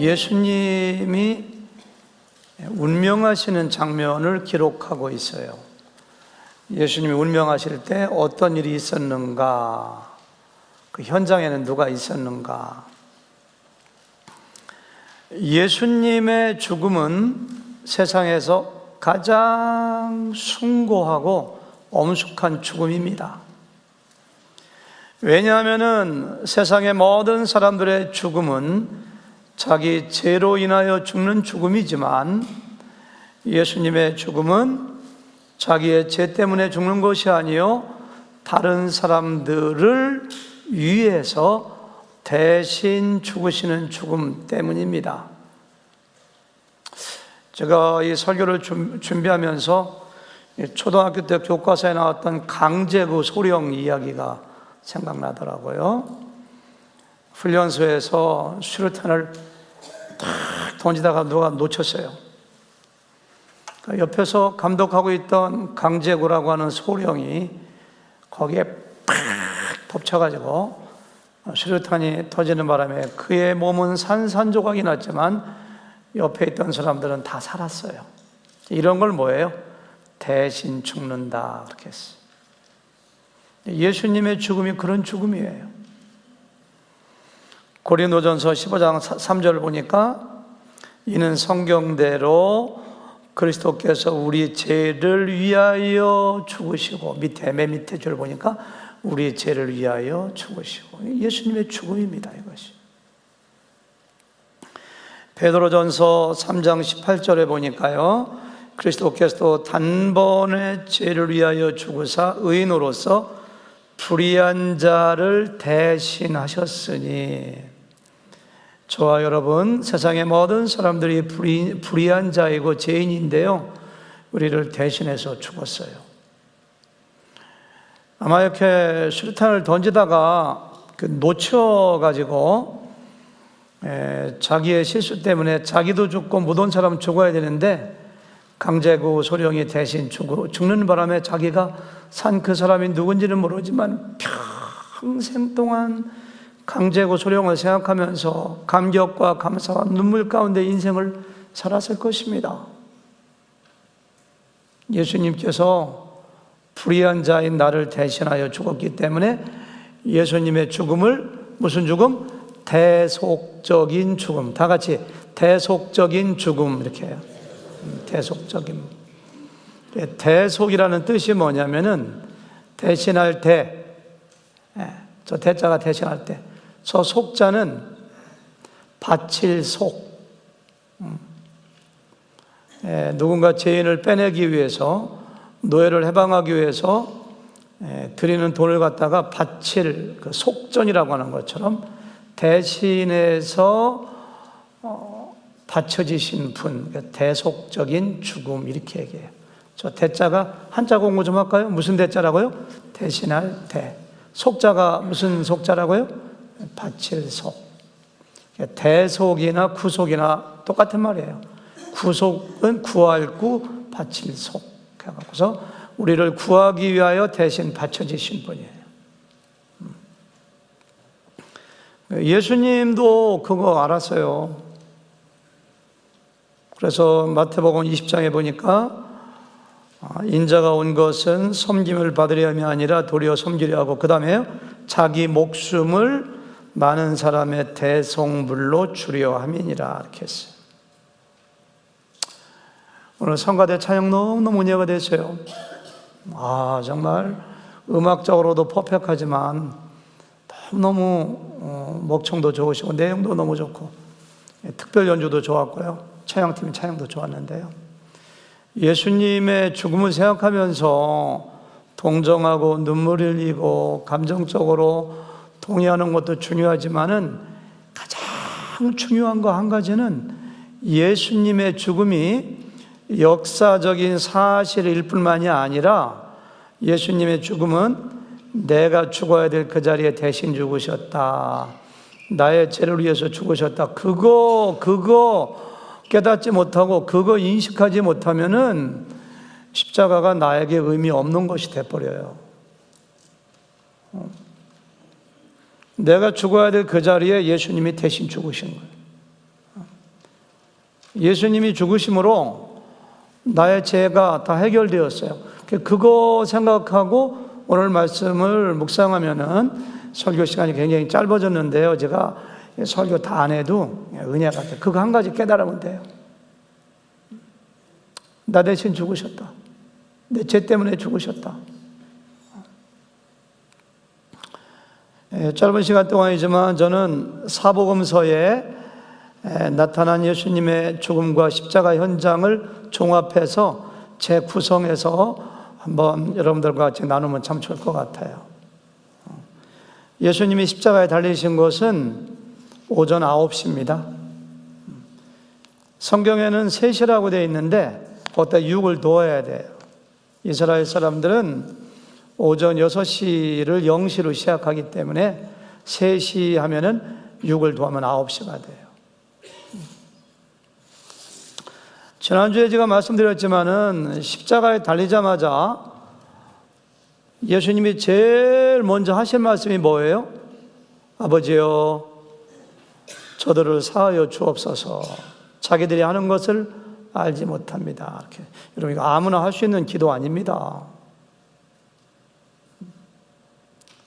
예수님이 운명하시는 장면을 기록하고 있어요. 예수님이 운명하실 때 어떤 일이 있었는가, 그 현장에는 누가 있었는가. 예수님의 죽음은 세상에서 가장 숭고하고 엄숙한 죽음입니다. 왜냐하면 세상의 모든 사람들의 죽음은 자기 죄로 인하여 죽는 죽음이지만 예수님의 죽음은 자기의 죄 때문에 죽는 것이 아니요 다른 사람들을 위해서 대신 죽으시는 죽음 때문입니다. 제가 이 설교를 준비하면서 초등학교 때 교과서에 나왔던 강제구 소령 이야기가 생각나더라고요. 훈련소에서 수류탄을 탁 던지다가 누가 놓쳤어요. 옆에서 감독하고 있던 강제구라고 하는 소령이 거기에 팍 덮쳐가지고 수류탄이 터지는 바람에 그의 몸은 산산조각이 났지만 옆에 있던 사람들은 다 살았어요. 이런 걸 뭐예요? 대신 죽는다 그렇게 했어요. 예수님의 죽음이 그런 죽음이에요. 고린도전서 15장 3절을 보니까 이는 성경대로 그리스도께서 우리 죄를 위하여 죽으시고, 맨 밑에 줄 보니까 우리 죄를 위하여 죽으시고, 예수님의 죽음입니다. 이것이 베드로전서 3장 18절에 보니까요, 그리스도께서도 단번에 죄를 위하여 죽으사 의인으로서 불의한 자를 대신하셨으니, 저와 여러분 세상의 모든 사람들이 불의한 자이고 죄인인데요, 우리를 대신해서 죽었어요. 아마 이렇게 수류탄을 던지다가 놓쳐가지고 자기의 실수 때문에 자기도 죽고 못 온 사람은 죽어야 되는데 강제구 소령이 대신 죽는 바람에 자기가 산 그 사람이 누군지는 모르지만 평생 동안 강제구 소령을 생각하면서 감격과 감사와 눈물 가운데 인생을 살았을 것입니다. 예수님께서 불의한 자인 나를 대신하여 죽었기 때문에 예수님의 죽음을 무슨 죽음? 대속적인 죽음. 다 같이 대속적인 죽음 이렇게 해요. 대속적인. 대속이라는 뜻이 뭐냐면은 대신할 대, 저 대자가 대신할 때, 저 속자는 바칠 속. 누군가 죄인을 빼내기 위해서, 노예를 해방하기 위해서 드리는 돈을 갖다가 바칠 그 속전이라고 하는 것처럼 대신해서 바쳐지신 분, 대속적인 죽음 이렇게 얘기해요. 저 대자가 한자 공부 좀 할까요? 무슨 대자라고요? 대신할 대. 속자가 무슨 속자라고요? 바칠 속. 대속이나 구속이나 똑같은 말이에요. 구속은 구할 구, 바칠 속. 그래서 우리를 구하기 위하여 대신 바쳐지신 분이에요. 예수님도 그거 알았어요. 그래서 마태복음 20장에 보니까 인자가 온 것은 섬김을 받으려 함이 아니라 도리어 섬기려 하고, 그 다음에 자기 목숨을 많은 사람의 대속물로 주려 함이니라 이렇게 했어요. 오늘 성가대 찬양 너무너무 은혜가 됐어요. 정말 음악적으로도 퍼펙하지만 너무 목청도 좋으시고 내용도 너무 좋고 특별 연주도 좋았고요. 찬양팀 찬양도 좋았는데요. 예수님의 죽음을 생각하면서 동정하고 눈물 흘리고 감정적으로 동의하는 것도 중요하지만은 가장 중요한 거 한 가지는 예수님의 죽음이 역사적인 사실일 뿐만이 아니라 예수님의 죽음은 내가 죽어야 될 그 자리에 대신 죽으셨다. 나의 죄를 위해서 죽으셨다. 그거 깨닫지 못하고 그거 인식하지 못하면은 십자가가 나에게 의미 없는 것이 돼버려요. 내가 죽어야 될 그 자리에 예수님이 대신 죽으신 거예요. 예수님이 죽으심으로 나의 죄가 다 해결되었어요. 그거 생각하고 오늘 말씀을 묵상하면은 설교 시간이 굉장히 짧아졌는데요. 제가 설교 다 안 해도 은혜 같아요. 그거 한 가지 깨달으면 돼요. 나 대신 죽으셨다. 내 죄 때문에 죽으셨다. 짧은 시간 동안이지만 저는 사복음서에 나타난 예수님의 죽음과 십자가 현장을 종합해서 재구성해서 한번 여러분들과 같이 나누면 참 좋을 것 같아요. 예수님이 십자가에 달리신 것은 오전 9시입니다. 성경에는 3시라고 되어 있는데 거기다 6을 더해야 돼요. 이스라엘 사람들은 오전 6시를 0시로 시작하기 때문에 3시 하면은 6을 더하면 9시가 돼요. 지난주에 제가 말씀드렸지만은 십자가에 달리자마자 예수님이 제일 먼저 하신 말씀이 뭐예요? 아버지여, 저들을 사하여 주옵소서. 자기들이 하는 것을 알지 못합니다. 이렇게. 여러분, 이거 아무나 할 수 있는 기도 아닙니다.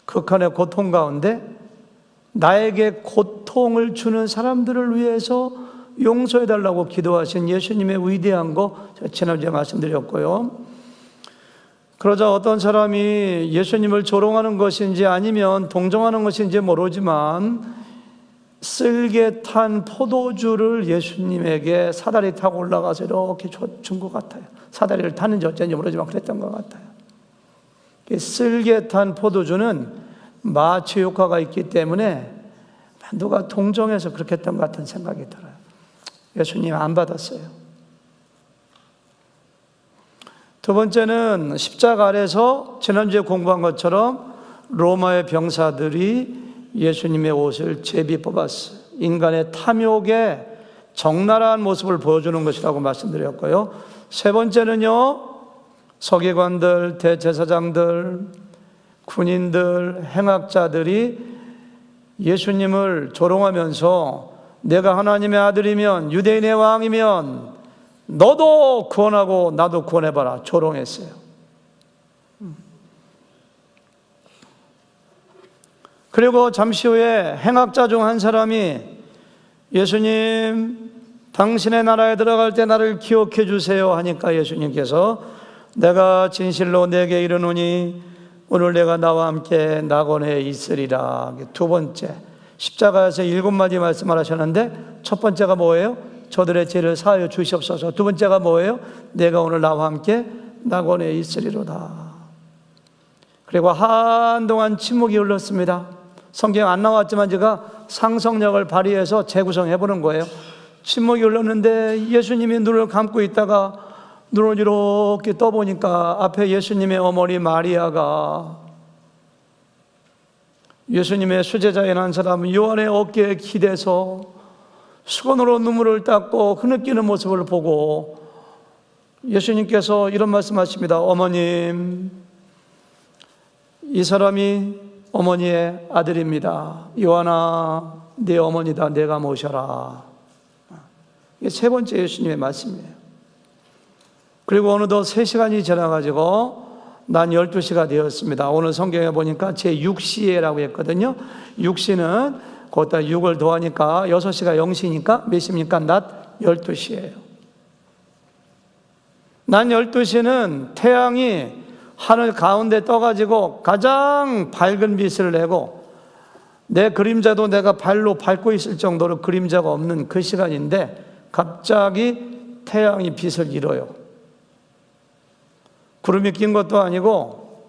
극한의 고통 가운데 나에게 고통을 주는 사람들을 위해서 용서해달라고 기도하신 예수님의 위대한 거 제가 지난주에 말씀드렸고요. 그러자 어떤 사람이 예수님을 조롱하는 것인지 아니면 동정하는 것인지 모르지만 쓸개 탄 포도주를 예수님에게 사다리 타고 올라가서 이렇게 준 것 같아요. 사다리를 타는지 어쩐지 모르지만 그랬던 것 같아요. 쓸개 탄 포도주는 마취 효과가 있기 때문에 누가 동정해서 그렇게 했던 것 같은 생각이 들어요. 예수님 안 받았어요. 두 번째는 십자가 아래서 지난주에 공부한 것처럼 로마의 병사들이 예수님의 옷을 제비 뽑았어요. 인간의 탐욕의 적나라한 모습을 보여주는 것이라고 말씀드렸고요. 세 번째는요, 서기관들, 대제사장들, 군인들, 행악자들이 예수님을 조롱하면서 내가 하나님의 아들이면, 유대인의 왕이면 너도 구원하고 나도 구원해봐라 조롱했어요. 그리고 잠시 후에 행악자 중 한 사람이 예수님, 당신의 나라에 들어갈 때 나를 기억해 주세요 하니까 예수님께서 내가 진실로 내게 이르노니 오늘 내가 나와 함께 낙원에 있으리라. 두 번째, 십자가에서 7마디 말씀을 하셨는데 첫 번째가 뭐예요? 저들의 죄를 사하여 주시옵소서. 두 번째가 뭐예요? 내가 오늘 나와 함께 낙원에 있으리로다. 그리고 한동안 침묵이 흘렀습니다. 성경 안 나왔지만 제가 상상력을 발휘해서 재구성해 보는 거예요. 침묵이 흘렀는데 예수님이 눈을 감고 있다가 눈을 이렇게 떠보니까 앞에 예수님의 어머니 마리아가 예수님의 수제자인 한 사람 요한의 어깨에 기대서 수건으로 눈물을 닦고 흐느끼는 모습을 보고 예수님께서 이런 말씀하십니다. 어머님, 이 사람이 어머니의 아들입니다. 요한아, 네 어머니다. 내가 모셔라. 이게 세 번째 예수님의 말씀이에요. 그리고 어느덧 3시간이 지나가지고 난 12시가 되었습니다. 오늘 성경에 보니까 제6시에라고 했거든요. 6시는 거기다 6을 더하니까 6시가 0시니까 몇 시입니까? 낮 12시예요. 낮 12시는 태양이 하늘 가운데 떠가지고 가장 밝은 빛을 내고 내 그림자도 내가 발로 밟고 있을 정도로 그림자가 없는 그 시간인데 갑자기 태양이 빛을 잃어요. 구름이 낀 것도 아니고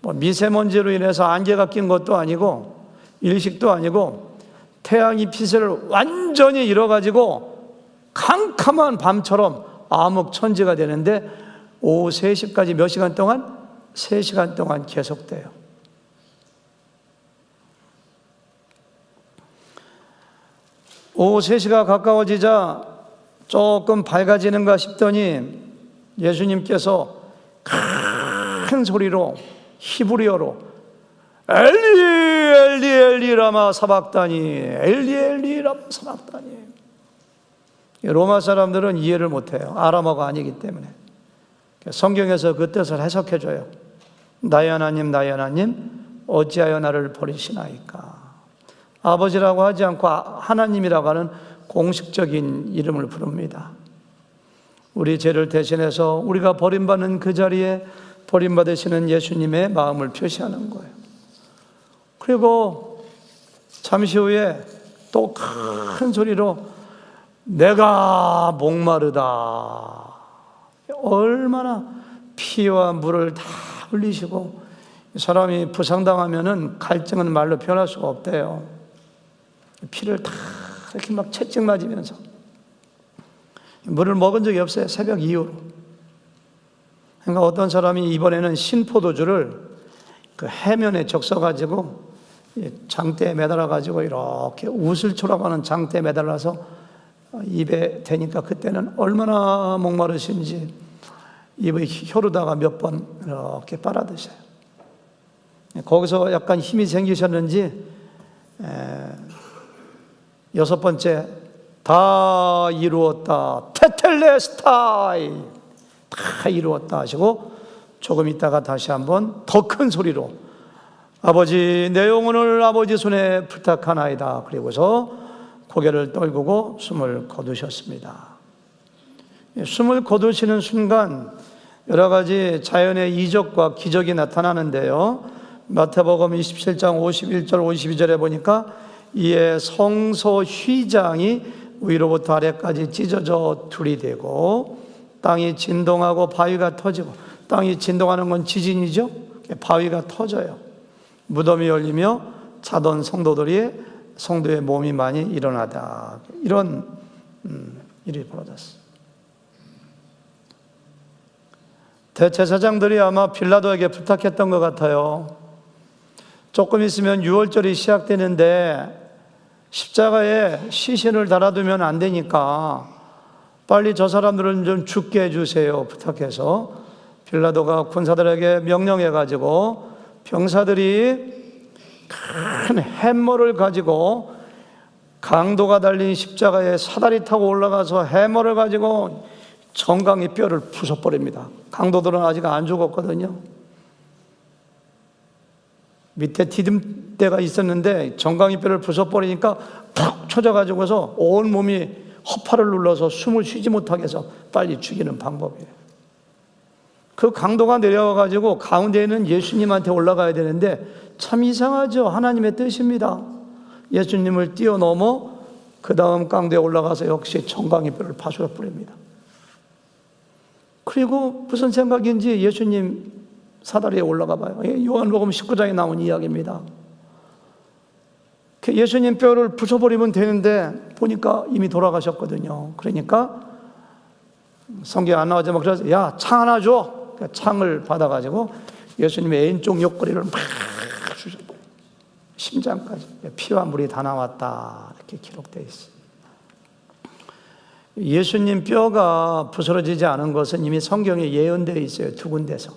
미세먼지로 인해서 안개가 낀 것도 아니고 일식도 아니고 태양이 빛을 완전히 잃어가지고 캄캄한 밤처럼 암흑천지가 되는데 오후 3시까지 몇 시간 동안? 3시간 동안 계속돼요. 오후 3시가 가까워지자 조금 밝아지는가 싶더니 예수님께서 큰 소리로 히브리어로 엘리 엘리 엘리 라마 사박다니 엘리 엘리 라마 사박다니 로마 사람들은 이해를 못해요. 아람어가 아니기 때문에. 성경에서 그 뜻을 해석해줘요. 나의 하나님 어찌하여 나를 버리시나이까. 아버지라고 하지 않고 하나님이라고 하는 공식적인 이름을 부릅니다. 우리 죄를 대신해서 우리가 버림받는 그 자리에 버림받으시는 예수님의 마음을 표시하는 거예요. 그리고 잠시 후에 또 큰 소리로 내가 목마르다. 얼마나 피와 물을 다 흘리시고, 사람이 부상당하면은 갈증은 말로 표현할 수가 없대요. 피를 다 이렇게 막 채찍 맞으면서. 물을 먹은 적이 없어요. 새벽 이후로. 그러니까 어떤 사람이 이번에는 신포도주를 그 해면에 적셔가지고 장대에 매달아가지고 이렇게 우슬초라고 하는 장대에 매달아서 입에 대니까 그때는 얼마나 목마르신지 입에 혀로다가 몇 번 이렇게 빨아드셔요. 거기서 약간 힘이 생기셨는지 6번째 다 이루었다. 테텔레스타이. 다 이루었다 하시고 조금 있다가 다시 한번 더 큰 소리로 아버지 내 영혼을 아버지 손에 부탁하나이다. 그리고서 고개를 떨구고 숨을 거두셨습니다. 숨을 거두시는 순간 여러 가지 자연의 이적과 기적이 나타나는데요. 마태복음 27장 51절 52절에 보니까 이에 성소 휘장이 위로부터 아래까지 찢어져 둘이 되고 땅이 진동하고 바위가 터지고, 땅이 진동하는 건 지진이죠. 바위가 터져요. 무덤이 열리며 자던 성도의 몸이 많이 일어나다. 이런 일이 벌어졌어요. 대제사장들이 아마 빌라도에게 부탁했던 것 같아요. 조금 있으면 유월절이 시작되는데 십자가에 시신을 달아두면 안 되니까 빨리 저 사람들은 좀 죽게 해주세요 부탁해서 빌라도가 군사들에게 명령해가지고 병사들이 큰 해머를 가지고 강도가 달린 십자가에 사다리 타고 올라가서 해머를 가지고 정강이 뼈를 부숴버립니다. 강도들은 아직 안 죽었거든요. 밑에 디딤대가 있었는데 정강이 뼈를 부숴버리니까 푹 쳐져가지고서 온 몸이 허파를 눌러서 숨을 쉬지 못하게 해서 빨리 죽이는 방법이에요. 그 강도가 내려와가지고 가운데 있는 예수님한테 올라가야 되는데 참 이상하죠. 하나님의 뜻입니다. 예수님을 뛰어넘어 그 다음 강도에 올라가서 역시 정강이 뼈를 파손해버립니다. 그리고 무슨 생각인지 예수님 사다리에 올라가 봐요. 요한복음 19장에 나온 이야기입니다. 예수님 뼈를 부숴버리면 되는데 보니까 이미 돌아가셨거든요. 그러니까 성경 안 나오지만 그래서 야, 창 하나 줘. 창을 받아가지고 예수님의 왼쪽 옆구리를 막 주셔버려요. 심장까지 피와 물이 다 나왔다 이렇게 기록되어 있어요. 예수님 뼈가 부스러지지 않은 것은 이미 성경에 예언되어 있어요. 두 군데서.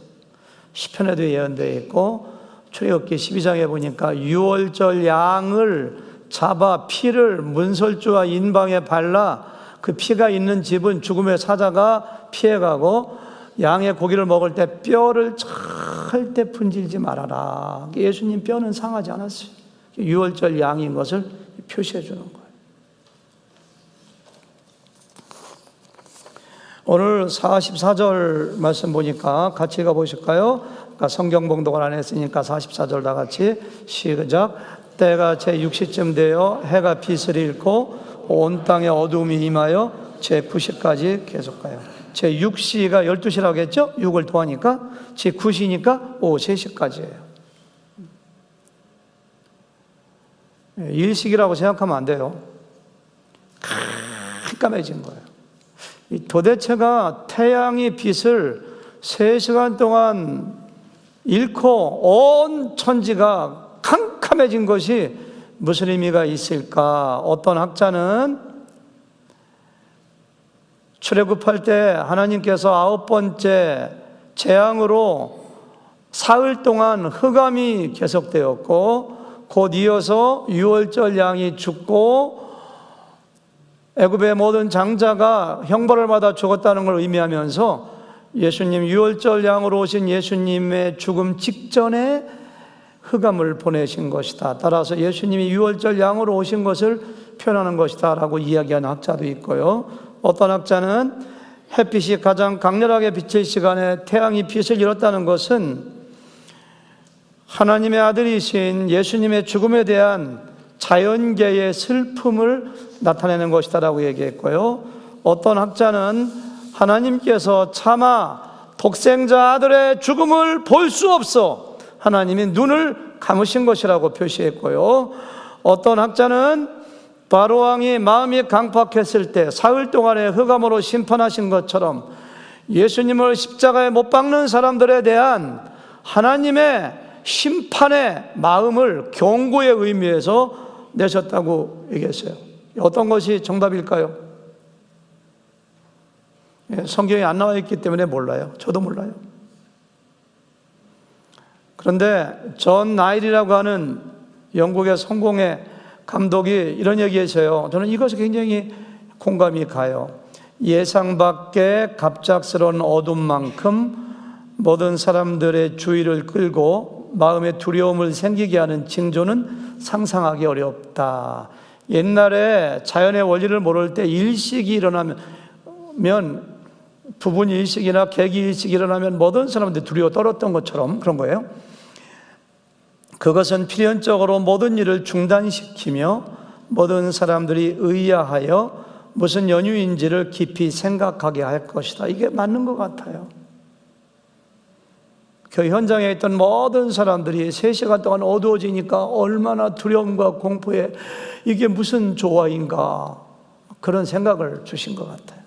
시편에도 예언되어 있고 출애굽기 12장에 보니까 유월절 양을 잡아 피를 문설주와 인방에 발라 그 피가 있는 집은 죽음의 사자가 피해가고 양의 고기를 먹을 때 뼈를 절대 분질지 말아라. 예수님 뼈는 상하지 않았어요. 유월절 양인 것을 표시해 주는 거예요. 오늘 44절 말씀 보니까 같이 가보실까요? 그러니까 성경 봉독을 안 했으니까 44절 다 같이 시작. 때가 제6시쯤 되어 해가 빛을 잃고 온 땅에 어두움이 임하여 제9시까지 계속 가요. 제6시가 12시라고 했죠? 6을 더하니까 제9시니까 오후 3시까지예요. 일식이라고 생각하면 안 돼요. 깜깜해진 거예요. 도대체가 태양이 빛을 3시간 동안 잃고 온 천지가 캄캄해진 것이 무슨 의미가 있을까? 어떤 학자는 출애굽할 때 하나님께서 9번째 재앙으로 사흘 동안 흑암이 계속되었고, 곧 이어서 유월절 양이 죽고 애굽의 모든 장자가 형벌을 받아 죽었다는 걸 의미하면서 예수님 유월절 양으로 오신 예수님의 죽음 직전에 흑암을 보내신 것이다. 따라서 예수님이 유월절 양으로 오신 것을 표현하는 것이다 라고 이야기하는 학자도 있고요. 어떤 학자는 햇빛이 가장 강렬하게 비칠 시간에 태양이 빛을 잃었다는 것은 하나님의 아들이신 예수님의 죽음에 대한 자연계의 슬픔을 나타내는 것이다 라고 얘기했고요. 어떤 학자는 하나님께서 차마 독생자 아들의 죽음을 볼 수 없어 하나님이 눈을 감으신 것이라고 표시했고요. 어떤 학자는 바로왕이 마음이 강팍했을 때 사흘 동안의 흑암으로 심판하신 것처럼 예수님을 십자가에 못 박는 사람들에 대한 하나님의 심판의 마음을 경고의 의미에서 내셨다고 얘기했어요. 어떤 것이 정답일까요? 성경에 안 나와 있기 때문에 몰라요. 저도 몰라요. 그런데 존 나일이라고 하는 영국의 성공의 감독이 이런 얘기했어요. 저는 이것이 굉장히 공감이 가요. 예상 밖의 갑작스러운 어둠만큼 모든 사람들의 주의를 끌고 마음에 두려움을 생기게 하는 징조는 상상하기 어렵다. 옛날에 자연의 원리를 모를 때 일식이 일어나면 부분 일식이나 계기 일식이 일어나면 모든 사람들이 두려워 떨었던 것처럼 그런 거예요. 그것은 필연적으로 모든 일을 중단시키며 모든 사람들이 의아하여 무슨 연유인지를 깊이 생각하게 할 것이다. 이게 맞는 것 같아요. 그 현장에 있던 모든 사람들이 3시간 동안 어두워지니까 얼마나 두려움과 공포에 이게 무슨 조화인가 그런 생각을 주신 것 같아요.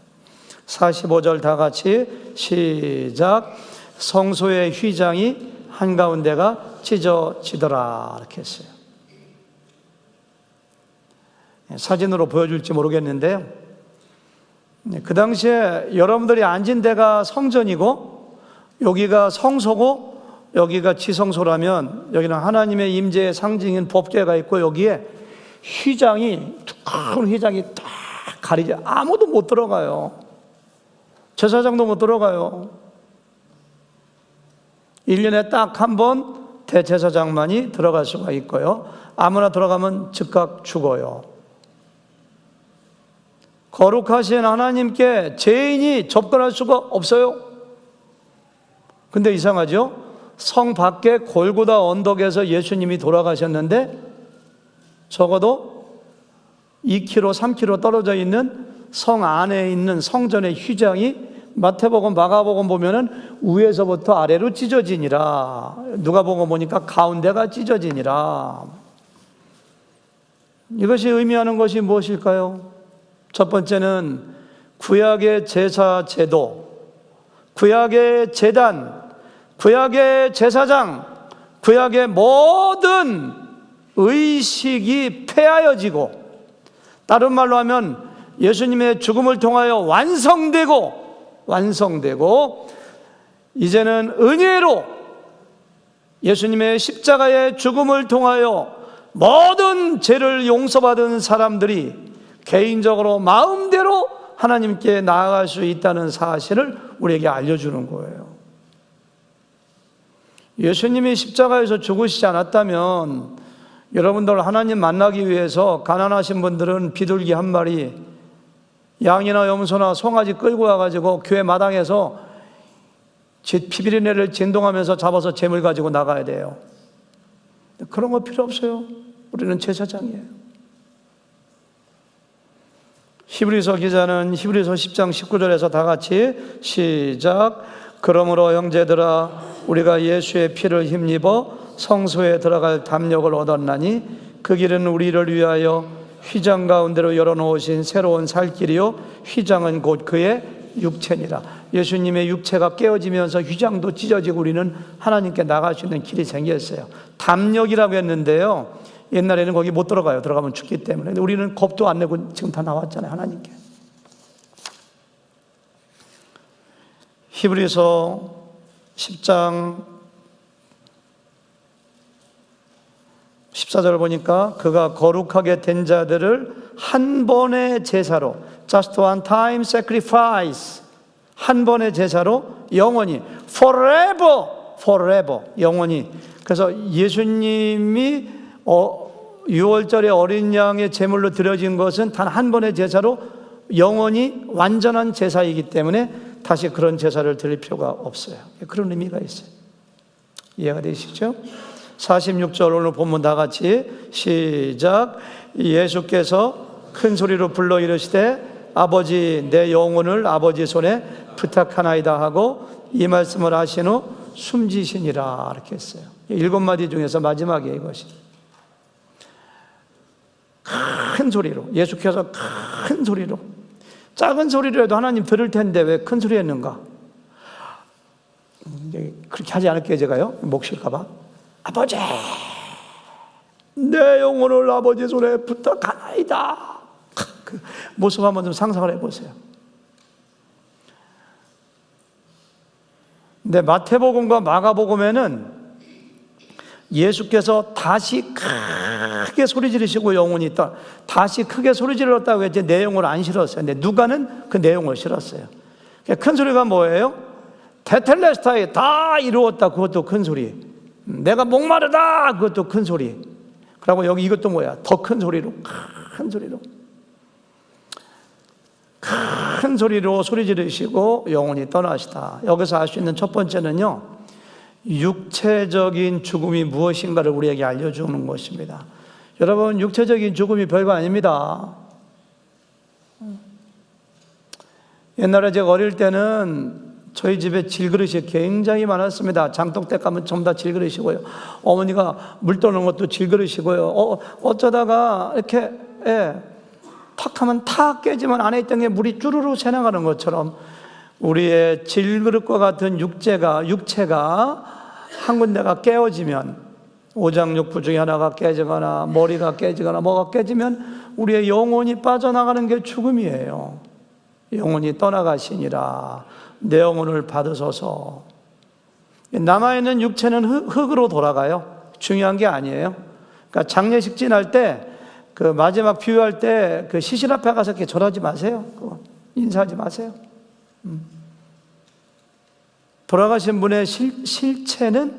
45절 다 같이 시작. 성소의 휘장이 한가운데가 찢어지더라 이렇게 했어요. 사진으로 보여줄지 모르겠는데요, 그 당시에 여러분들이 앉은 데가 성전이고 여기가 성소고 여기가 지성소라면 여기는 하나님의 임재의 상징인 법궤가 있고 여기에 휘장이 큰 휘장이 딱 가리지, 아무도 못 들어가요. 제사장도 못 들어가요. 1년에 딱 한 번 대제사장만이 들어갈 수가 있고요. 아무나 들어가면 즉각 죽어요. 거룩하신 하나님께 죄인이 접근할 수가 없어요. 근데 이상하죠? 성 밖에 골고다 언덕에서 예수님이 돌아가셨는데 적어도 2km, 3km 떨어져 있는 성 안에 있는 성전의 휘장이 마태복음, 마가복음 보면은 위에서부터 아래로 찢어지니라. 누가복음 보니까 가운데가 찢어지니라. 이것이 의미하는 것이 무엇일까요? 첫 번째는 구약의 제사 제도, 구약의 제단, 구약의 제사장, 구약의 모든 의식이 폐하여지고, 다른 말로 하면 예수님의 죽음을 통하여 완성되고 이제는 은혜로 예수님의 십자가의 죽음을 통하여 모든 죄를 용서받은 사람들이 개인적으로 마음대로 하나님께 나아갈 수 있다는 사실을 우리에게 알려주는 거예요. 예수님이 십자가에서 죽으시지 않았다면 여러분들 하나님 만나기 위해서 가난하신 분들은 비둘기 한 마리, 양이나 염소나 송아지 끌고 와가지고 교회 마당에서 피비린내를 진동하면서 잡아서 재물 가지고 나가야 돼요. 그런 거 필요 없어요. 우리는 제사장이에요. 히브리서 기자는 히브리서 10장 19절에서 다 같이 시작. 그러므로 형제들아 우리가 예수의 피를 힘입어 성소에 들어갈 담력을 얻었나니 그 길은 우리를 위하여 휘장 가운데로 열어놓으신 새로운 살 길이요 휘장은 곧 그의 육체니라. 예수님의 육체가 깨어지면서 휘장도 찢어지고 우리는 하나님께 나갈 수 있는 길이 생겼어요. 담력이라고 했는데요, 옛날에는 거기 못 들어가요. 들어가면 죽기 때문에. 근데 우리는 겁도 안 내고 지금 다 나왔잖아요, 하나님께. 히브리서 10장 14절 보니까 그가 거룩하게 된 자들을 한 번의 제사로, just one time sacrifice, 한 번의 제사로 영원히, forever, forever, 영원히. 그래서 예수님이 6월절에 어린 양의 제물로 드려진 것은 단 한 번의 제사로 영원히 완전한 제사이기 때문에 다시 그런 제사를 드릴 필요가 없어요. 그런 의미가 있어요. 이해가 되시죠? 46절 오늘 본문 다 같이 시작. 예수께서 큰 소리로 불러 이르시되 아버지 내 영혼을 아버지 손에 부탁하나이다 하고 이 말씀을 하신 후 숨지시니라 이렇게 했어요. 7마디 중에서 마지막에 이것이 큰 소리로, 예수께서 큰 소리로, 작은 소리로라도 하나님 들을 텐데 왜 큰 소리 했는가? 그렇게 하지 않을게요. 제가요, 목 쉴까봐. 아버지 내 영혼을 아버지 손에 부탁하나이다. 그 모습 한번 좀 상상을 해보세요. 근데 마태복음과 마가복음에는 예수께서 다시 크게 소리 지르시고 영혼이 있다, 다시 크게 소리 질렀다고 했지 내용을 안 실었어요. 근데 누가는 그 내용을 실었어요. 큰 소리가 뭐예요? 테텔레스타에 다 이루었다, 그것도 큰 소리. 내가 목마르다, 그것도 큰 소리. 그리고 여기 이것도 뭐야? 더 큰 소리로, 큰 소리로, 큰 소리로 소리 지르시고 영혼이 떠나시다. 여기서 알 수 있는 첫 번째는요, 육체적인 죽음이 무엇인가를 우리에게 알려주는 것입니다. 여러분, 육체적인 죽음이 별거 아닙니다. 옛날에 제가 어릴 때는 저희 집에 질그릇이 굉장히 많았습니다. 장독대 가면 전부 다 질그릇이고요. 어머니가 물 떠는 것도 질그릇이고요. 어쩌다가 이렇게 탁 하면 탁 깨지면 안에 있던 게 물이 쭈루루 새나가는 것처럼 우리의 질그릇과 같은 육체가 한 군데가 깨어지면, 오장육부 중에 하나가 깨지거나 머리가 깨지거나 뭐가 깨지면 우리의 영혼이 빠져나가는 게 죽음이에요. 영혼이 떠나가시니라 내 영혼을 받으소서. 남아있는 육체는 흙으로 돌아가요. 중요한 게 아니에요. 그러니까 장례식 지날 때 그 마지막 비유할 때 그 시신 앞에 가서 이렇게 절하지 마세요. 인사하지 마세요. 돌아가신 분의 실체는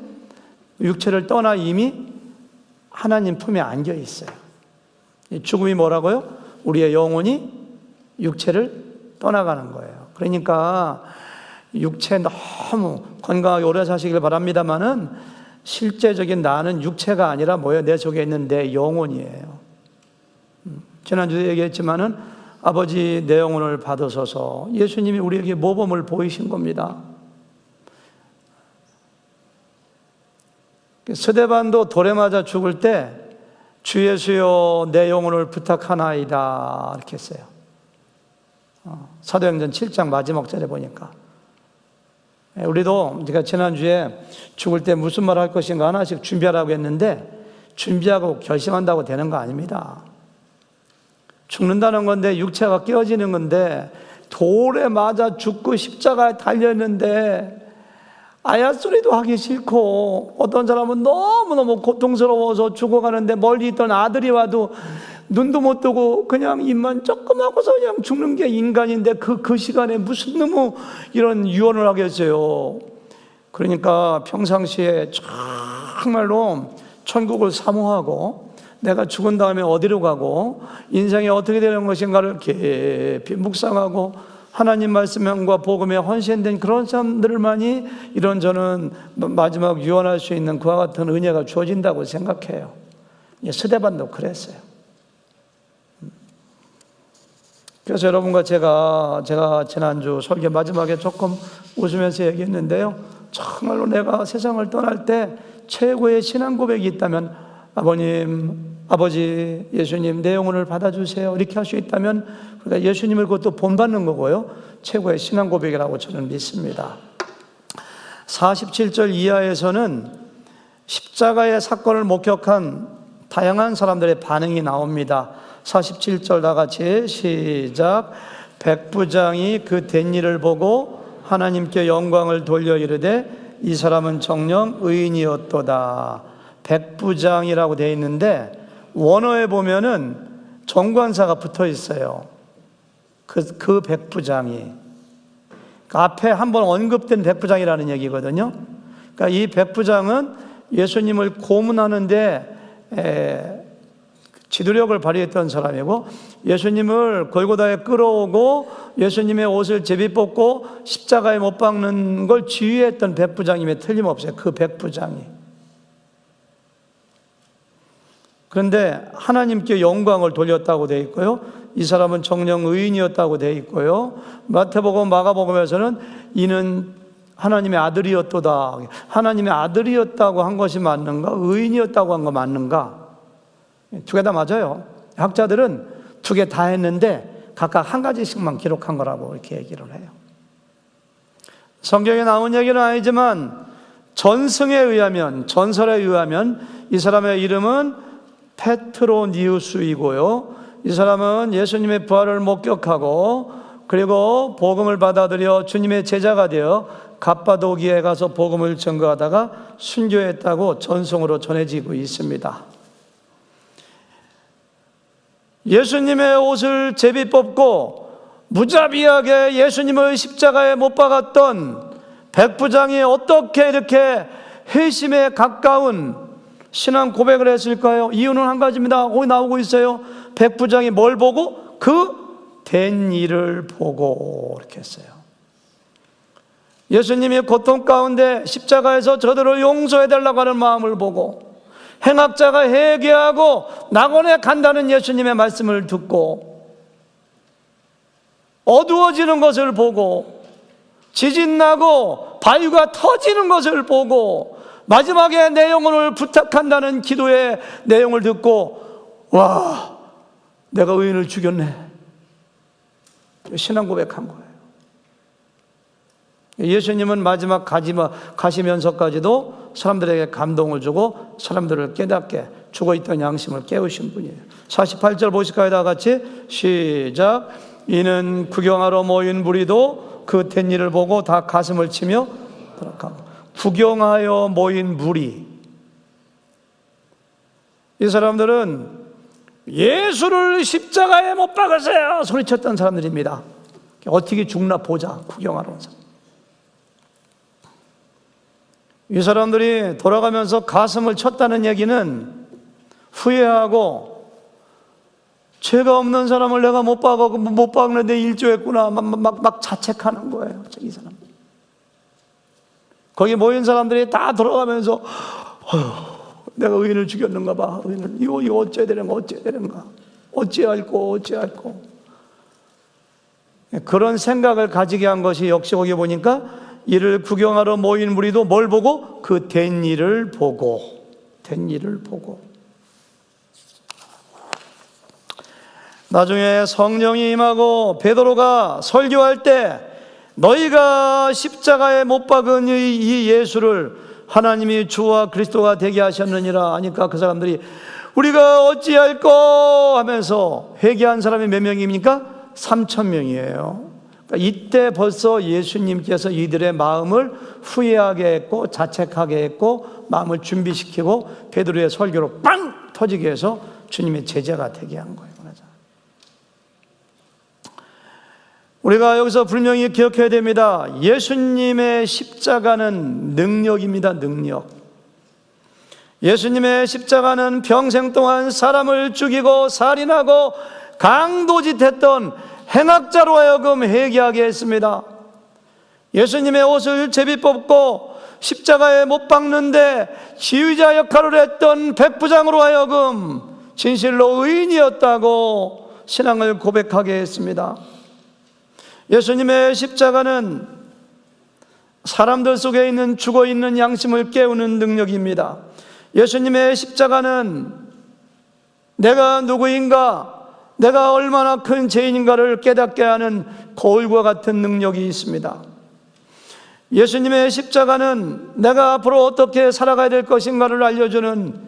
육체를 떠나 이미 하나님 품에 안겨 있어요. 죽음이 뭐라고요? 우리의 영혼이 육체를 떠나가는 거예요. 그러니까 육체 너무 건강하게 오래 사시길 바랍니다만은 실제적인 나는 육체가 아니라 뭐예요? 내 속에 있는 내 영혼이에요. 지난주에 얘기했지만은 아버지 내 영혼을 받으소서. 예수님이 우리에게 모범을 보이신 겁니다. 스데반도 돌에 맞아 죽을 때 주 예수여 내 영혼을 부탁하나이다 이렇게 했어요. 사도행전 7장 마지막 절에 보니까 우리도 제가 지난주에 죽을 때 무슨 말 할 것인가 하나씩 준비하라고 했는데 준비하고 결심한다고 되는 거 아닙니다. 죽는다는 건데 육체가 깨어지는 건데 돌에 맞아 죽고 십자가에 달렸는데 아야소리도 하기 싫고 어떤 사람은 너무너무 고통스러워서 죽어가는데 멀리 있던 아들이 와도 눈도 못 뜨고 그냥 입만 조금 하고서 그냥 죽는 게 인간인데 그 시간에 무슨 너무 이런 유언을 하겠어요. 그러니까 평상시에 정말로 천국을 사모하고 내가 죽은 다음에 어디로 가고 인생이 어떻게 되는 것인가를 깊이 묵상하고 하나님 말씀과 복음에 헌신된 그런 사람들만이 이런저런 마지막 유언할 수 있는 그와 같은 은혜가 주어진다고 생각해요. 스데반도 그랬어요. 그래서 여러분과 제가 지난주 설교 마지막에 조금 웃으면서 얘기했는데요, 정말로 내가 세상을 떠날 때 최고의 신앙 고백이 있다면 아버님, 아버지, 예수님 내 영혼을 받아주세요 이렇게 할 수 있다면 그러니까 예수님을 그것도 본받는 거고요, 최고의 신앙 고백이라고 저는 믿습니다. 47절 이하에서는 십자가의 사건을 목격한 다양한 사람들의 반응이 나옵니다. 47절 다 같이 시작. 백부장이 그 된 일을 보고 하나님께 영광을 돌려 이르되 이 사람은 정녕 의인이었도다. 백부장이라고 되어 있는데 원어에 보면은 정관사가 붙어 있어요. 그 백부장이 앞에 한번 언급된 백부장이라는 얘기거든요. 그러니까 이 백부장은 예수님을 고문하는데 지도력을 발휘했던 사람이고, 예수님을 골고다에 끌어오고 예수님의 옷을 제비 뽑고 십자가에 못 박는 걸 지휘했던 백부장임에 틀림없어요. 그 백부장이. 그런데 하나님께 영광을 돌렸다고 되어 있고요, 이 사람은 정령 의인이었다고 되어 있고요, 마태복음, 마가복음에서는 이는 하나님의 아들이었도다. 하나님의 아들이었다고 한 것이 맞는가? 의인이었다고 한 거 맞는가? 두 개 다 맞아요. 학자들은 두 개 다 했는데 각각 한 가지씩만 기록한 거라고 이렇게 얘기를 해요. 성경에 나온 얘기는 아니지만 전설에 의하면 이 사람의 이름은 페트로니우스이고요, 이 사람은 예수님의 부활을 목격하고 그리고 복음을 받아들여 주님의 제자가 되어 갑바도기에 가서 복음을 전거하다가 순교했다고 전송으로 전해지고 있습니다. 예수님의 옷을 제비 뽑고 무자비하게 예수님을 십자가에 못 박았던 백부장이 어떻게 이렇게 회심에 가까운 신앙 고백을 했을까요? 이유는 한 가지입니다. 거기 나오고 있어요. 백부장이 뭘 보고? 그 된 일을 보고 이렇게 했어요. 예수님이 고통 가운데 십자가에서 저들을 용서해달라고 하는 마음을 보고, 행악자가 회개하고 낙원에 간다는 예수님의 말씀을 듣고, 어두워지는 것을 보고, 지진나고 바위가 터지는 것을 보고, 마지막에 내 영혼을 부탁한다는 기도의 내용을 듣고, 와, 내가 의인을 죽였네, 신앙 고백한 거예요. 예수님은 마지막 가시면서까지도 사람들에게 감동을 주고 사람들을 깨닫게, 죽어있던 양심을 깨우신 분이에요. 48절 보실까요? 다 같이 시작. 이는 구경하러 모인 무리도 그 된 일을 보고 다 가슴을 치며 들어가고. 구경하여 모인 무리, 이 사람들은 예수를 십자가에 못 박으세요 소리쳤던 사람들입니다. 어떻게 죽나 보자 구경하러 온 사람. 이 사람들이 돌아가면서 가슴을 쳤다는 얘기는 후회하고, 죄가 없는 사람을 내가 못 박는데 일조했구나 막 자책하는 거예요. 이 사람. 거기 모인 사람들이 다 돌아가면서 내가 의인을 죽였는가 봐. 이거 어찌해야 되는가. 어찌할꼬. 그런 생각을 가지게 한 것이 역시 거기 보니까 이를 구경하러 모인 무리도 뭘 보고? 그 된 일을 보고. 나중에 성령이 임하고 베드로가 설교할 때 너희가 십자가에 못 박은 이 예수를 하나님이 주와 그리스도가 되게 하셨느니라 하니까 그 사람들이 우리가 어찌할꼬 하면서 회개한 사람이 몇 명입니까? 3,000명이에요. 그러니까 이때 벌써 예수님께서 이들의 마음을 후회하게 했고 자책하게 했고 마음을 준비시키고 베드로의 설교로 빵 터지게 해서 주님의 제자가 되게 한 거예요. 우리가 여기서 분명히 기억해야 됩니다. 예수님의 십자가는 능력입니다. 능력. 예수님의 십자가는 평생 동안 사람을 죽이고 살인하고 강도짓했던 행악자로 하여금 회개하게 했습니다. 예수님의 옷을 제비 뽑고 십자가에 못 박는데 지휘자 역할을 했던 백부장으로 하여금 진실로 의인이었다고 신앙을 고백하게 했습니다. 예수님의 십자가는 사람들 속에 있는 죽어있는 양심을 깨우는 능력입니다. 예수님의 십자가는 내가 누구인가, 내가 얼마나 큰 죄인인가를 깨닫게 하는 거울과 같은 능력이 있습니다. 예수님의 십자가는 내가 앞으로 어떻게 살아가야 될 것인가를 알려주는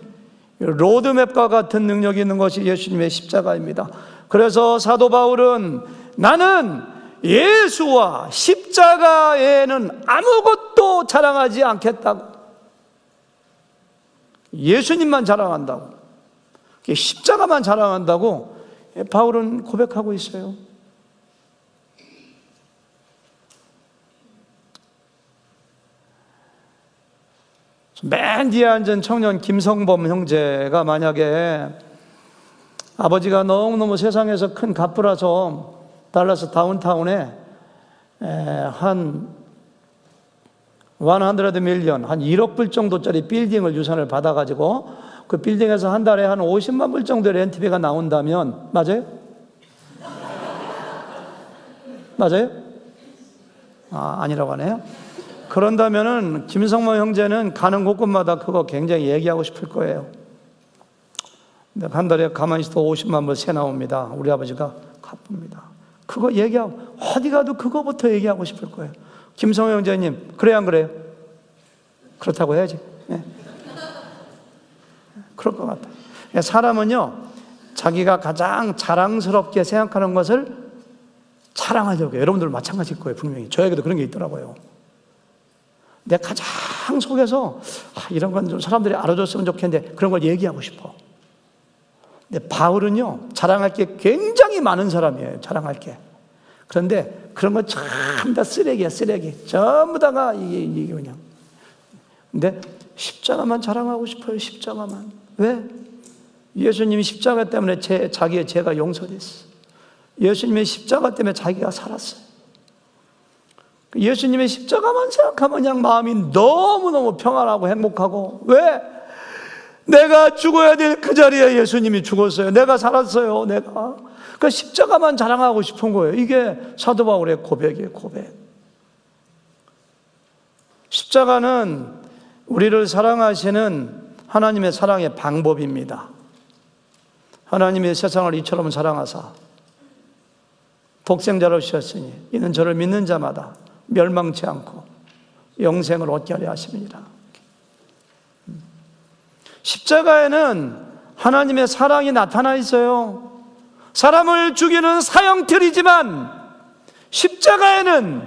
로드맵과 같은 능력이 있는 것이 예수님의 십자가입니다. 그래서 사도 바울은 나는 예수와 십자가에는 아무것도 자랑하지 않겠다고, 예수님만 자랑한다고, 십자가만 자랑한다고 바울은 고백하고 있어요. 맨 뒤에 앉은 청년 김성범 형제가 만약에 아버지가 너무너무 세상에서 큰 갑부라서 달라스 다운타운에 한 100 밀리언, 한 1억 불 정도짜리 빌딩을 유산을 받아가지고 그 빌딩에서 한 달에 한 50만 불 정도의 렌트비가 나온다면, 맞아요? 맞아요? 아니라고 하네요. 그런다면은 김성모 형제는 가는 곳곳마다 그거 굉장히 얘기하고 싶을 거예요. 한 달에 가만히 있어도 50만 불 새 나옵니다. 우리 아버지가 갚습니다. 그거 얘기하고, 어디 가도 그거부터 얘기하고 싶을 거예요. 김성호 형제님, 그래요, 안 그래요? 그렇다고 해야지. 네. 그럴 것 같아요. 사람은요, 자기가 가장 자랑스럽게 생각하는 것을 자랑하려고 해요. 여러분들 마찬가지일 거예요, 분명히. 저에게도 그런 게 있더라고요. 내 가장 속에서 이런 건 좀 사람들이 알아줬으면 좋겠는데 그런 걸 얘기하고 싶어. 근데 바울은요, 자랑할 게 굉장히 많은 사람이에요. 자랑할 게. 그런데 그런 건 전부 다 쓰레기야, 쓰레기. 전부 다가 이게 그냥. 근데 십자가만 자랑하고 싶어요, 십자가만. 왜? 예수님이 십자가 때문에 자기의 죄가 용서됐어. 예수님의 십자가 때문에 자기가 살았어요. 예수님의 십자가만 생각하면 그냥 마음이 너무너무 평안하고 행복하고. 왜? 내가 죽어야 될 그 자리에 예수님이 죽었어요. 내가 살았어요. 내가. 그 십자가만 자랑하고 싶은 거예요. 이게 사도 바울의 고백이에요, 고백. 십자가는 우리를 사랑하시는 하나님의 사랑의 방법입니다. 하나님의 세상을 이처럼 사랑하사 독생자를 주셨으니 이는 저를 믿는 자마다 멸망치 않고 영생을 얻게 하려 하심이니라. 십자가에는 하나님의 사랑이 나타나 있어요. 사람을 죽이는 사형틀이지만 십자가에는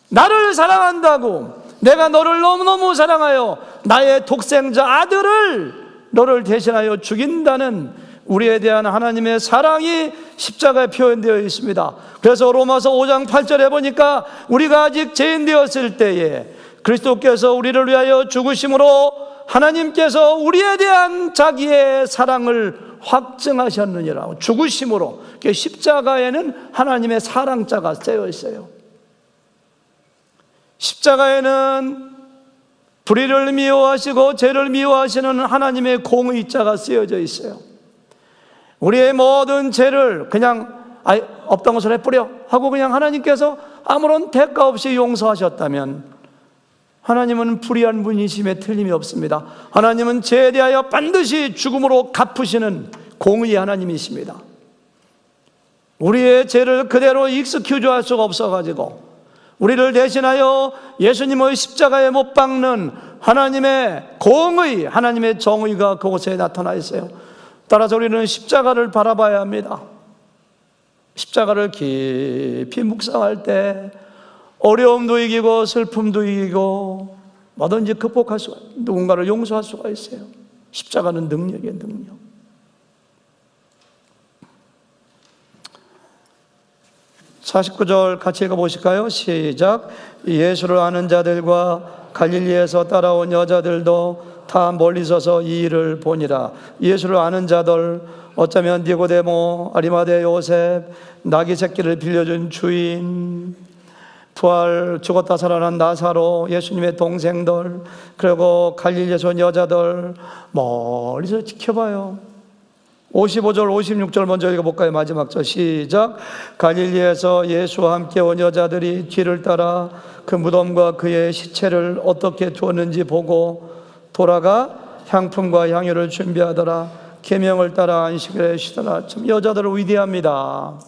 나를 사랑한다고, 내가 너를 너무너무 사랑하여 나의 독생자 아들을 너를 대신하여 죽인다는 우리에 대한 하나님의 사랑이 십자가에 표현되어 있습니다. 그래서 로마서 5장 8절에 보니까 우리가 아직 죄인 되었을 때에 그리스도께서 우리를 위하여 죽으심으로 하나님께서 우리에 대한 자기의 사랑을 확증하셨느니라. 죽으심으로. 십자가에는 하나님의 사랑자가 쓰여 있어요. 십자가에는 불의를 미워하시고 죄를 미워하시는 하나님의 공의자가 쓰여져 있어요. 우리의 모든 죄를 그냥 없던 것을 해뿌려 하고 그냥 하나님께서 아무런 대가 없이 용서하셨다면 하나님은 불의한 분이심에 틀림이 없습니다. 하나님은 죄에 대하여 반드시 죽음으로 갚으시는 공의의 하나님이십니다. 우리의 죄를 그대로 익스큐즈할 수가 없어가지고 우리를 대신하여 예수님의 십자가에 못 박는 하나님의 공의, 하나님의 정의가 그곳에 나타나 있어요. 따라서 우리는 십자가를 바라봐야 합니다. 십자가를 깊이 묵상할 때 어려움도 이기고 슬픔도 이기고 뭐든지 극복할 수가, 누군가를 용서할 수가 있어요. 십자가는 능력이에요, 능력. (49절) 같이 읽어보실까요? 시작. 예수를 아는 자들과 갈릴리에서 따라온 여자들도 다 멀리 서서 이 일을 보니라. 예수를 아는 자들, 어쩌면 니고데모, 아리마대 요셉, 나귀 새끼를 빌려준 주인, 부활 죽었다 살아난 나사로, 예수님의 동생들, 그리고 갈릴리에서 온 여자들 멀리서 지켜봐요. 55절 56절 먼저 읽어볼까요? 마지막 절 시작. 갈릴리에서 예수와 함께 온 여자들이 뒤를 따라 그 무덤과 그의 시체를 어떻게 두었는지 보고 돌아가 향품과 향유를 준비하더라. 계명을 따라 안식일에 쉬더라. 참 여자들은 위대합니다.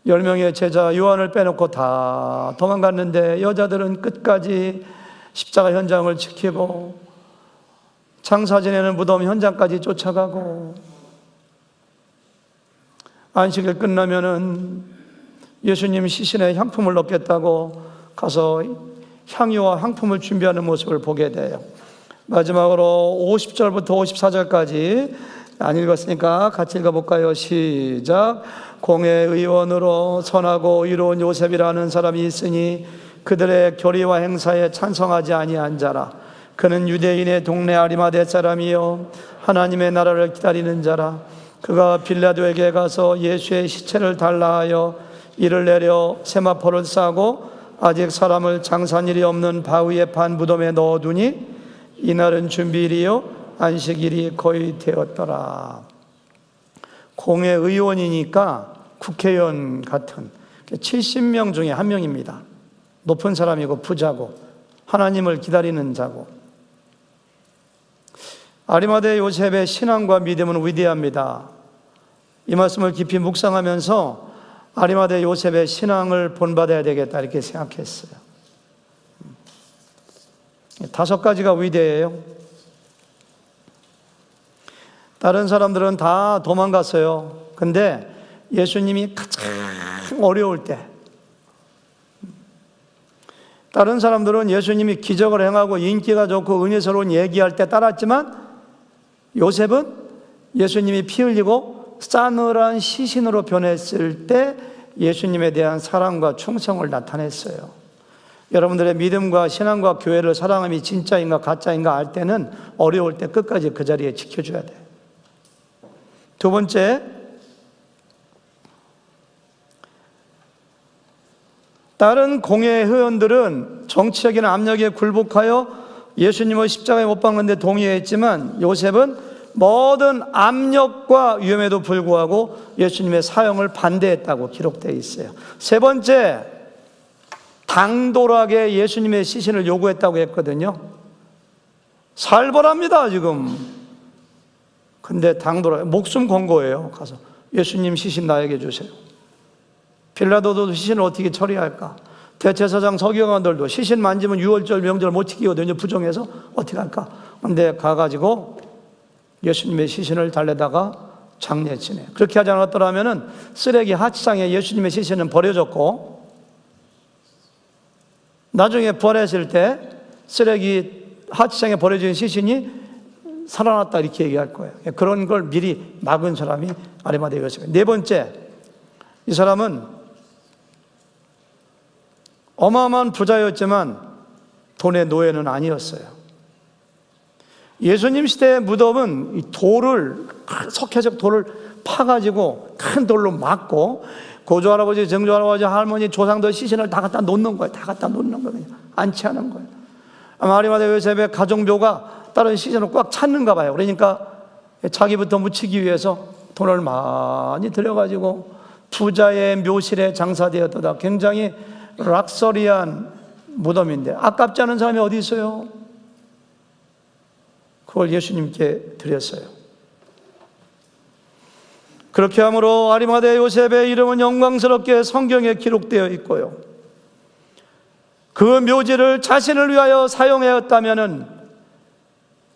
10명의 제자 요한을 빼놓고 다 도망갔는데 여자들은 끝까지 십자가 현장을 지키고 장사 지내는 무덤 현장까지 쫓아가고, 안식일 끝나면은 예수님 시신에 향품을 넣겠다고 가서 향유와 향품을 준비하는 모습을 보게 돼요. 마지막으로 50절부터 54절까지 안 읽었으니까 같이 읽어볼까요? 시작. 공의 의원으로 선하고 의로운 요셉이라는 사람이 있으니 그들의 교리와 행사에 찬성하지 아니한 자라. 그는 유대인의 동네 아리마대 사람이요 하나님의 나라를 기다리는 자라. 그가 빌라도에게 가서 예수의 시체를 달라 하여 이를 내려 세마포를 싸고 아직 사람을 장사한 일이 없는 바위에 판 무덤에 넣어두니 이날은 준비일이요 안식일이 거의 되었더라. 공의 의원이니까 국회의원 같은 70명 중에 한 명입니다. 높은 사람이고 부자고 하나님을 기다리는 자고. 아리마대 요셉의 신앙과 믿음은 위대합니다. 이 말씀을 깊이 묵상하면서 아리마대 요셉의 신앙을 본받아야 되겠다 이렇게 생각했어요. 5가지가 위대해요. 다른 사람들은 다 도망갔어요. 근데 예수님이 가장 어려울 때, 다른 사람들은 예수님이 기적을 행하고 인기가 좋고 은혜스러운 얘기할 때 따랐지만 요셉은 예수님이 피 흘리고 싸늘한 시신으로 변했을 때 예수님에 대한 사랑과 충성을 나타냈어요. 여러분들의 믿음과 신앙과 교회를 사랑함이 진짜인가 가짜인가 알 때는 어려울 때 끝까지 그 자리에 지켜줘야 돼요. 두 번째, 다른 공회 회원들은 정치적인 압력에 굴복하여 예수님을 십자가에 못 박는 데 동의했지만 요셉은 모든 압력과 위험에도 불구하고 예수님의 사형을 반대했다고 기록되어 있어요. 세 번째, 당돌하게 예수님의 시신을 요구했다고 했거든요. 살벌합니다 지금. 근데 당돌하게 목숨 건 거예요. 가서 예수님 시신 나에게 주세요. 빌라도도 시신을 어떻게 처리할까? 대제사장 서기관들도 시신 만지면 유월절 명절 못 지키거든요. 부정해서 어떻게 할까? 근데 가가지고 예수님의 시신을 달래다가 장례 지내. 그렇게 하지 않았더라면 쓰레기 하치상에 예수님의 시신은 버려졌고 나중에 부활했을 때 쓰레기 하치상에 버려진 시신이 살아났다 이렇게 얘기할 거예요. 그런 걸 미리 막은 사람이 아리마대 요셉이에요. 네 번째, 이 사람은 어마어마한 부자였지만 돈의 노예는 아니었어요. 예수님 시대의 무덤은 이 돌을, 석회적 돌을 파가지고 큰 돌로 막고 고조 할아버지, 정조 할아버지, 할머니, 조상들 시신을 다 갖다 놓는 거예요. 다 갖다 놓는 거예요. 그냥 안치하는 거예요. 아마 아리마대 요셉의 가정묘가 다른 시신을 꽉 찼는가 봐요. 그러니까 자기부터 묻히기 위해서 돈을 많이 들여가지고 부자의 묘실에 장사되었다. 굉장히 락서리한 무덤인데 아깝지 않은 사람이 어디 있어요? 그걸 예수님께 드렸어요. 그렇게 함으로 아리마대 요셉의 이름은 영광스럽게 성경에 기록되어 있고요. 그 묘지를 자신을 위하여 사용하였다면은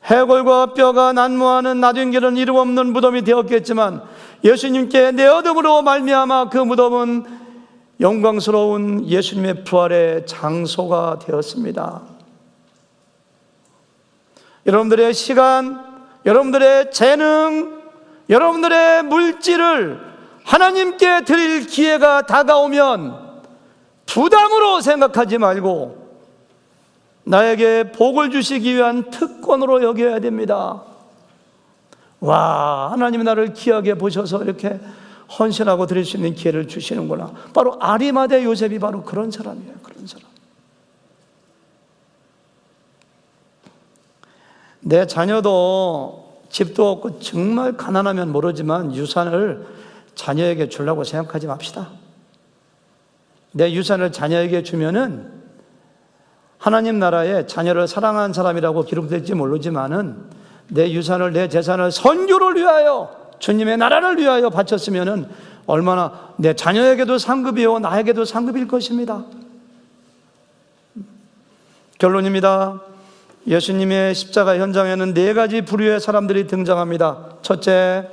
해골과 뼈가 난무하는 나중 길은 이름 없는 무덤이 되었겠지만 예수님께 내 어둠으로 말미암아 그 무덤은 영광스러운 예수님의 부활의 장소가 되었습니다. 여러분들의 시간, 여러분들의 재능, 여러분들의 물질을 하나님께 드릴 기회가 다가오면 부담으로 생각하지 말고 나에게 복을 주시기 위한 특권으로 여겨야 됩니다. 와, 하나님이 나를 귀하게 보셔서 이렇게 헌신하고 드릴 수 있는 기회를 주시는구나. 바로 아리마대 요셉이 바로 그런 사람이에요. 그런 사람. 내 자녀도 집도 없고 정말 가난하면 모르지만 유산을 자녀에게 주려고 생각하지 맙시다. 내 유산을 자녀에게 주면은 하나님 나라에 자녀를 사랑한 사람이라고 기록될지 모르지만은 내 유산을, 내 재산을 선교를 위하여, 주님의 나라를 위하여 바쳤으면은 얼마나 내 자녀에게도 상급이요 나에게도 상급일 것입니다. 결론입니다. 예수님의 십자가 현장에는 4가지 부류의 사람들이 등장합니다. 첫째,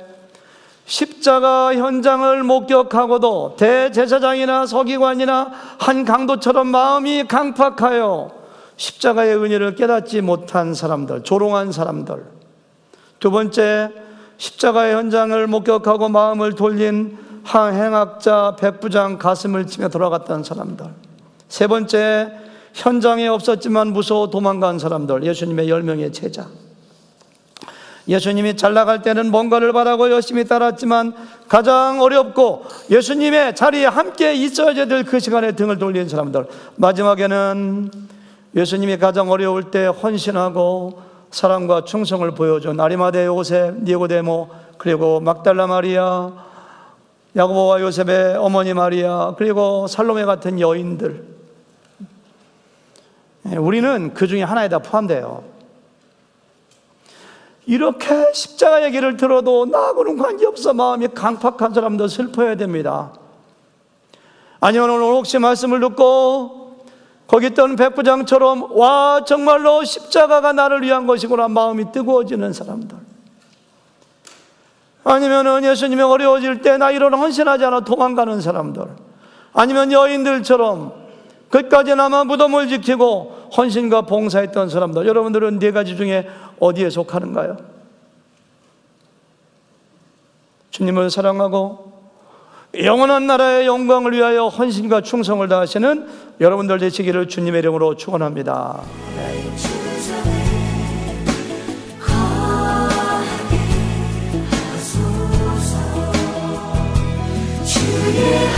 십자가 현장을 목격하고도 대제사장이나 서기관이나 한 강도처럼 마음이 강팍하여 십자가의 은혜를 깨닫지 못한 사람들, 조롱한 사람들. 두 번째, 십자가의 현장을 목격하고 마음을 돌린 행악자 백부장 가슴을 치며 돌아갔던 사람들. 세 번째, 현장에 없었지만 무서워 도망간 사람들. 예수님의 10명의 제자. 예수님이 잘 나갈 때는 뭔가를 바라고 열심히 따랐지만 가장 어렵고 예수님의 자리에 함께 있어야 될 그 시간에 등을 돌린 사람들. 마지막에는 예수님이 가장 어려울 때 헌신하고 사랑과 충성을 보여준 아리마대 요셉, 니고데모, 그리고 막달라 마리아, 야고보와 요셉의 어머니 마리아, 그리고 살로메 같은 여인들. 우리는 그 중에 하나에 다 포함돼요. 이렇게 십자가 얘기를 들어도 나하고는 관계없어 마음이 강팍한 사람도 슬퍼해야 됩니다. 아니면 오늘 혹시 말씀을 듣고 거기 있던 백부장처럼 와 정말로 십자가가 나를 위한 것이구나 마음이 뜨거워지는 사람들. 아니면 예수님이 어려워질 때 나 이런 헌신하지 않아 도망가는 사람들. 아니면 여인들처럼 끝까지나마 무덤을 지키고 헌신과 봉사했던 사람들. 여러분들은 네 가지 중에 어디에 속하는가요? 주님을 사랑하고 영원한 나라의 영광을 위하여 헌신과 충성을 다하시는 여러분들 되시기를 주님의 이름으로 축원합니다. 주의